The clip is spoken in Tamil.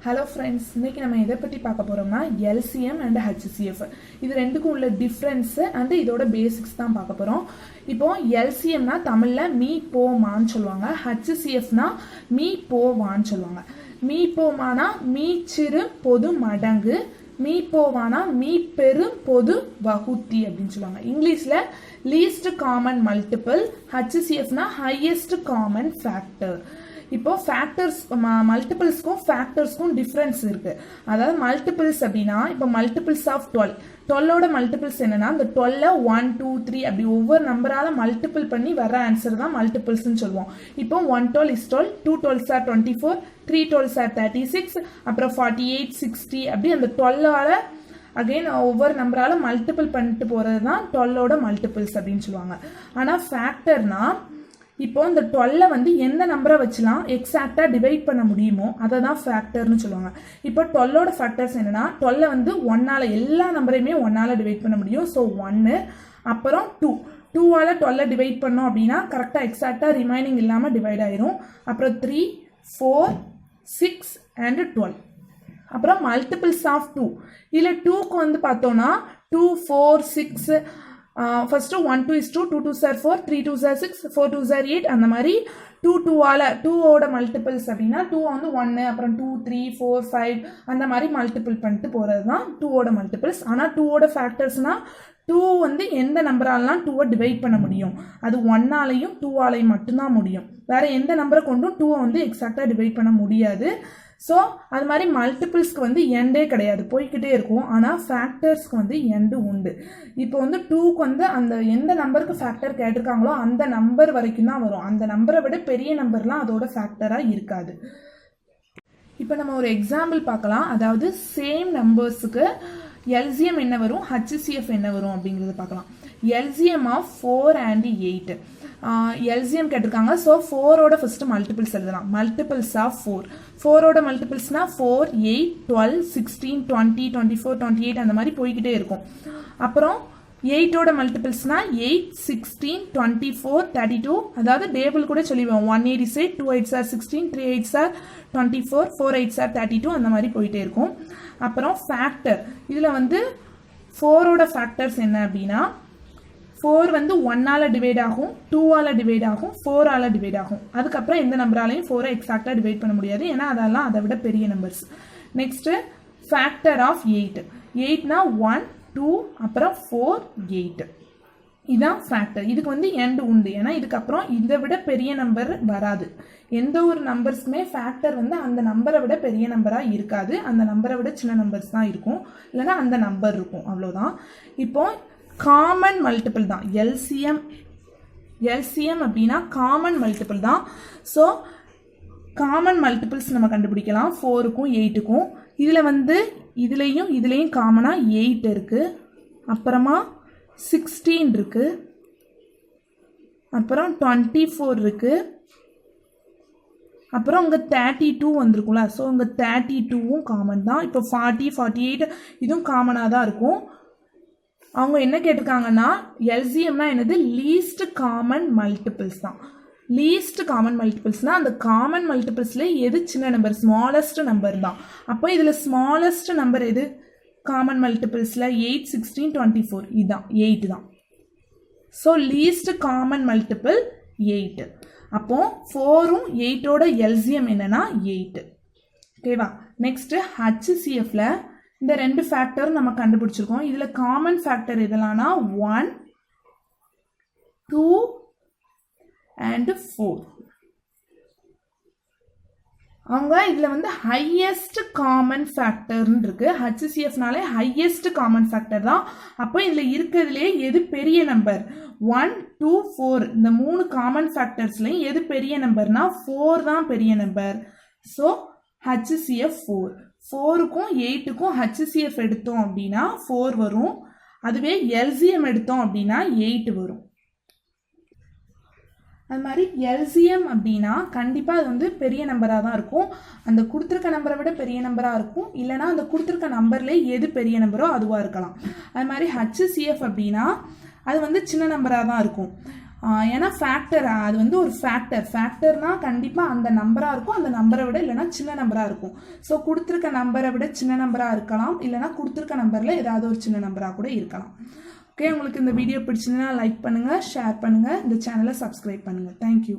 ஹலோ ஃப்ரெண்ட்ஸ், இன்றைக்கி நம்ம எதை பற்றி பார்க்க போகிறோம்னா எல்சிஎம் அண்ட் ஹெச்சிசிஎஃப். இது ரெண்டுக்கும் உள்ள டிஃப்ரென்ஸு அண்டு இதோட பேசிக்ஸ் தான் பார்க்க போகிறோம். இப்போது எல்சிஎம்னா தமிழில் மீ போ மான்னு சொல்லுவாங்க. ஹெச்சிசிஎஃப்னா மீ போ வான்னு சொல்லுவாங்க. மீ போமானா மீ சிறு பொது மடங்கு, மீ போவானா மீ பெரும் பொது வகுத்தி அப்படின்னு சொல்லுவாங்க. இங்கிலீஷில் லீஸ்ட் காமன் மல்டிபிள், ஹெச்சிசிஎஃப்னா ஹையஸ்ட் காமன் ஃபேக்டர். இப்போ ஃபேக்டர்ஸ் மல்டிபிள்ஸ்க்கும் ஃபேக்டர்ஸ்க்கும் டிஃப்ரென்ஸ் இருக்கு. அதாவது மல்டிபிள்ஸ் அப்படின்னா இப்போ மல்டிபிள்ஸ் ஆஃப் 12ஓட மல்டிபிள்ஸ் என்னன்னா இந்த 12 1 2 3 அப்படி ஒவ்வொரு நம்பரால மல்டிபிள் பண்ணி வர ஆன்சர் தான் மல்டிபிள்ஸ்ன்னு சொல்லுவோம். இப்போ 1 12 is 12, 2 12s are 24, 3 12s are 36, அப்புறம் 48 60 அப்படி அந்த 12ஆல அகெயின் ஒவ்வொரு நம்பரால மல்டிபிள் பண்ணிட்டு போறது தான் 12ஓட மல்டிபிள்ஸ் அப்படின்னு சொல்லுவாங்க. ஆனால் ஃபேக்டர்னா இப்போ இந்த 12 வந்து எந்த நம்பரை வச்சுலாம் எக்ஸாக்டா டிவைட் பண்ண முடியுமோ அதை தான் ஃபேக்டர்னு சொல்லுவாங்க. இப்போ 12ஓட ஃபேக்டர்ஸ் என்னன்னா 12 வந்து 1ஆல எல்லா நம்பரையுமே 1ஆல டிவைட் பண்ண முடியும். ஸோ 1, அப்புறம் 2ஆல 12 டிவைட் பண்ணோம் அப்படின்னா கரெக்டாக எக்ஸாக்டா ரிமைனிங் இல்லாமல் டிவைட் ஆயிரும். அப்புறம் 3 4 6 and 12. அப்புறம் மல்டிபிள்ஸ் ஆஃப் 2. இதில் 2க்கு வந்து பார்த்தோம்னா 2 4 6 first 1 2 is 2, 2 2s are 4, 3 2s are 6, 4 2s are 8. அந்த மாதிரி 2ஓட மல்டிபிள்ஸ் அப்படின்னா 2 வந்து 1, அப்புறம் 2 3 4 5 அந்த மாதிரி மல்டிபிள் பண்ணிட்டு போகிறது தான் 2ஓட மல்டிபிள்ஸ். ஆனால் 2ஓட ஃபேக்டர்ஸ்னா 2 வந்து எந்த நம்பராலாம் 2வை டிவைட் பண்ண முடியும், அது 1ஆலையும் 2ஆலையும் மட்டும்தான் முடியும். வேற எந்த நம்பரை கொண்டும் 2வை வந்து எக்ஸாக்டாக டிவைட் பண்ண முடியாது. ஸோ அது மாதிரி மல்டிபிள்ஸ்க்கு வந்து எண்டே கிடையாது, போய்கிட்டே இருக்கும். ஆனால் ஃபேக்டர்ஸ்க்கு வந்து எண்டு உண்டு. இப்போ வந்து 2க்கு வந்து அந்த எந்த நம்பருக்கு ஃபேக்டர் கேட்டிருக்காங்களோ அந்த நம்பர் வரைக்கும் தான் வரும். அந்த நம்பரை விட பெரிய நம்பர்லாம் அதோட ஃபேக்டராக இருக்காது. இப்போ நம்ம ஒரு எக்ஸாம்பிள் பார்க்கலாம். அதாவது சேம் நம்பர்ஸுக்கு எல்சிஎம் என்ன வரும், ஹெச்சிசிஎஃப் என்ன வரும் அப்படிங்கிறத பார்க்கலாம். எல்சிஎம் ஆஃப் 4 and 8 எல்சிஎம் கேட்டிருக்காங்க. ஸோ 4ஓட ஃபர்ஸ்ட் மல்டிபிள்ஸ் எழுதலாம். மல்டிபிள்ஸ் ஆஃப் 4ஓட மல்டிபிள்ஸ்னா 4 8 12 16 20 24 28 அந்த மாதிரி போய்கிட்டே இருக்கும். அப்புறம் 8ஓட மல்டிபிள்ஸ்னா 8 16 24 32. அதாவது டேபிள் கூட சொல்லிடுவோம். 1 8 is 8, 2 8s are 16, 3 8s are 24, 4 8s are 32 அந்த மாதிரி போயிட்டே இருக்கும். அப்புறம் ஃபேக்டர், இதில் வந்து 4ஓட ஃபேக்டர்ஸ் என்ன அப்படின்னா 4 வந்து 1ஆல டிவைட் ஆகும், 2ஆல டிவைட் ஆகும், 4ஆல டிவைட் ஆகும். அதுக்கப்புறம் எந்த நம்பராலையும் 4ஐ எக்ஸாக்டாக டிவைட் பண்ண முடியாது, ஏன்னா அதெல்லாம் அதை விட பெரிய நம்பர்ஸ். நெக்ஸ்ட் ஃபேக்டர் ஆஃப் 8னா 1 2 அப்புறம் 4 8. இதுதான் ஃபேக்டர். இதுக்கு வந்து எண்ட் உண்டு, ஏன்னா இதுக்கப்புறம் இதை விட பெரிய நம்பர் வராது. எந்த ஒரு நம்பர்ஸுமே ஃபேக்டர் வந்து அந்த நம்பரை விட பெரிய நம்பராக இருக்காது, அந்த நம்பரை விட சின்ன நம்பர்ஸ் தான் இருக்கும், இல்லைன்னா அந்த நம்பர் இருக்கும், அவ்வளோதான். இப்போ காமன் மல்டிபிள் தான் எல்சிஎம் அப்படின்னா காமன் மல்டிபிள் தான். ஸோ காமன் மல்டிபிள்ஸ் நம்ம கண்டுபிடிக்கலாம் 4க்கும் 8க்கும். இதில் வந்து இதுலேயும் காமனாக 8 இருக்குது, அப்புறமா 16 இருக்குது, அப்புறம் 24 இருக்குது, அப்புறம் உங்கள் 32 வந்திருக்கும்ல. ஸோ உங்கள் 32வும் காமன் தான். இப்போ 40 48 இதுவும் காமனாக தான் இருக்கும். அவங்க என்ன கேட்டிருக்காங்கன்னா எல்சிஎம்னா என்னது, லீஸ்ட் காமன் மல்டிபிள்ஸ் தான். லீஸ்ட் காமன் மல்டிபிள்ஸ்னால் அந்த காமன் மல்டிபிள்ஸ்ல எது சின்ன நம்பர், ஸ்மாலஸ்ட் நம்பர் தான். அப்போ இதில் ஸ்மாலஸ்ட் நம்பர் எது காமன் மல்டிபிள்ஸில் 8 16 24 இதுதான் 8 தான். So least common multiple 8. அப்போ 4ம் 8ஓட எல்சிஎம் என்னன்னா 8. ஓகேவா. நெக்ஸ்ட் ஹெச்சிசிஎஃப்ல இந்த ரெண்டு ஃபேக்டரும் நம்ம கண்டுபிடிச்சிருக்கோம். இதில் காமன் ஃபேக்டர் எதெல்லாம்னா 1 2 and 4. அவங்க இதில் வந்து ஹையஸ்ட் காமன் ஃபேக்டர்னு இருக்கு. ஹெச்சிசிஎஃப்னாலே ஹையஸ்ட் காமன் ஃபேக்டர் தான். அப்போ இதில் இருக்கிறதுலே எது பெரிய நம்பர், 1 2 4 இந்த 3 காமன் ஃபேக்டர்ஸ்லையும் எது பெரிய நம்பர்னா 4 தான் பெரிய நம்பர். ஸோ ஹெச்சிசிஎஃப் 4க்கும் 8க்கும் ஹெச்சிசிஎஃப் எடுத்தோம் அப்படின்னா 4 வரும். அதுவே எல்சிஎம் எடுத்தோம் அப்படின்னா 8 வரும். அது மாதிரி எல்சிஎம் அப்படின்னா கண்டிப்பாக அது வந்து பெரிய நம்பராக தான் இருக்கும். அந்த கொடுத்துருக்க நம்பரை விட பெரிய நம்பராக இருக்கும், இல்லைனா அந்த கொடுத்துருக்க நம்பர்லேயே எது பெரிய நம்பரோ அதுவாக இருக்கலாம். அது மாதிரி ஹெச்சிசிஎஃப் அப்படின்னா அது வந்து சின்ன நம்பராக தான் இருக்கும். ஏன்னா ஃபேக்டர் அது வந்து ஒரு ஃபேக்டர்னா கண்டிப்பாக அந்த நம்பராக இருக்கும், அந்த நம்பரை விட இல்லைனா சின்ன நம்பராக இருக்கும். ஸோ கொடுத்துருக்க நம்பரை விட சின்ன நம்பராக இருக்கலாம், இல்லைனா கொடுத்துருக்க நம்பரில் ஏதாவது ஒரு சின்ன நம்பராக கூட இருக்கலாம். ஓகே, உங்களுக்கு இந்த வீடியோ பிடிச்சிருந்தா லைக் பண்ணுங்கள், ஷேர் பண்ணுங்கள், இந்த சேனலை சப்ஸ்கிரைப் பண்ணுங்கள். தேங்க்யூ.